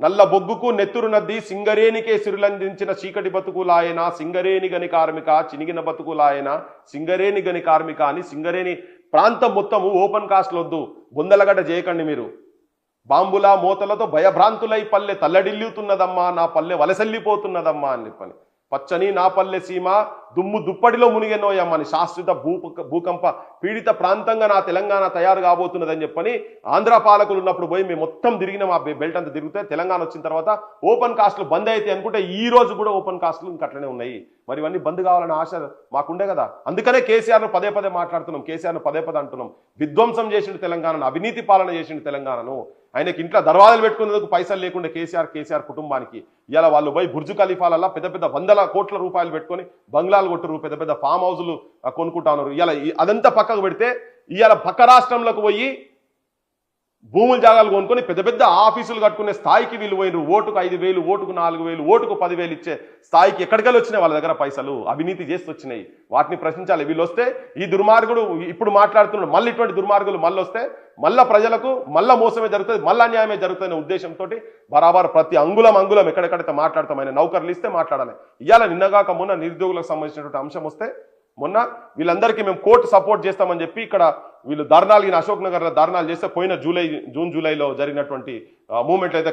నల్ల బొగ్గుకు నెత్తురు నద్ది సింగరేణికే సిరులందించిన చీకటి బతుకులాయన సింగరేణి గని కార్మిక చినిగిన బతుకులాయన సింగరేణి గని కార్మిక అని సింగరేణి ప్రాంతం మొత్తము ఓపెన్ కాస్ట్లు వద్దు, బొందలగడ్డ చేయకండి మీరు. బాంబులా మూతలతో భయభ్రాంతులై పల్లె తల్లడిల్లుతున్నదమ్మా, నా పల్లె వలసెల్లిపోతున్నదమ్మా అని చెప్పని. పచ్చని నా పల్లె సీమ దుమ్ము దుప్పటిలో మునిగెనోయమ్మని, శాశ్వత భూకంప పీడిత ప్రాంతంగా నా తెలంగాణ తయారు కాబోతున్నదని చెప్పని ఆంధ్ర పాలకులు ఉన్నప్పుడు పోయి మేము మొత్తం తిరిగిన మా బెల్ట్ అంతా తిరిగితే తెలంగాణ వచ్చిన తర్వాత ఓపెన్ కాస్ట్లు బంద్ అయితే అనుకుంటే ఈ రోజు కూడా ఓపెన్ కాస్ట్లు ఇంకా అట్లనే ఉన్నాయి. మరి ఇవన్నీ బంద్ కావాలన్న ఆశ మాకుండే కదా. అందుకనే కేసీఆర్ను పదే పదే మాట్లాడుతున్నాం, కేసీఆర్ను పదే పదే అంటున్నాం. విధ్వంసం చేసిండు తెలంగాణను, అవినీతి పాలన చేసిండు తెలంగాణను. ఆయనకి ఇంట్లో దర్వాజాలు పెట్టుకునేందుకు పైసలు లేకుండా కేసీఆర్ కుటుంబానికి ఇలా వాళ్ళు పోయి బుర్జు ఖలీఫాలల్లా పెద్ద పెద్ద 100 కోట్ల రూపాయలు పెట్టుకొని బంగ్లాలు కొట్టురు, పెద్ద పెద్ద ఫామ్ హౌజులు కొనుక్కుంటా ఉన్నారు. ఇలా అదంతా పక్కకు పెడితే ఇవాళ పక్క రాష్ట్రంలోకి పోయి భూములు జాగాలు కొనుక్కొని పెద్ద పెద్ద ఆఫీసులు కట్టుకునే స్థాయికి వీళ్ళు పోయినరు. ఓటుకు 5,000, ఓటుకు 4,000, ఓటుకు 10,000 ఇచ్చే స్థాయికి ఎక్కడికెళ్ళి వచ్చినాయి వాళ్ళ దగ్గర పైసలు? అవినీతి చేసి వచ్చినాయి. వాటిని ప్రశ్నించాలి. వీళ్ళు వస్తే ఈ దుర్మార్గుడు ఇప్పుడు మాట్లాడుతున్నాడు, మళ్ళీ ఇటువంటి దుర్మార్గులు మళ్ళీ వస్తే మళ్ళా ప్రజలకు మళ్ళా మోసమే జరుగుతుంది, మళ్ళా అన్యాయమే జరుగుతుందనే ఉద్దేశంతో బరాబర్ ప్రతి అంగుళం ఎక్కడెక్కడైతే మాట్లాడతామని నౌకర్లు ఇస్తే మాట్లాడాలి. ఇవాళ నిన్నగాక మొన్న నిరుద్యోగులకు సంబంధించినటువంటి అంశం వస్తే మొన్న వీళ్ళందరికీ మేము కోర్టు సపోర్ట్ చేస్తామని చెప్పి ఇక్కడ వీళ్ళు ధర్నాలు, అశోక్ నగర్ లో ధర్నాలు చేస్తే పోయిన జూన్ జూలైలో జరిగినటువంటి మూవ్మెంట్ అయితే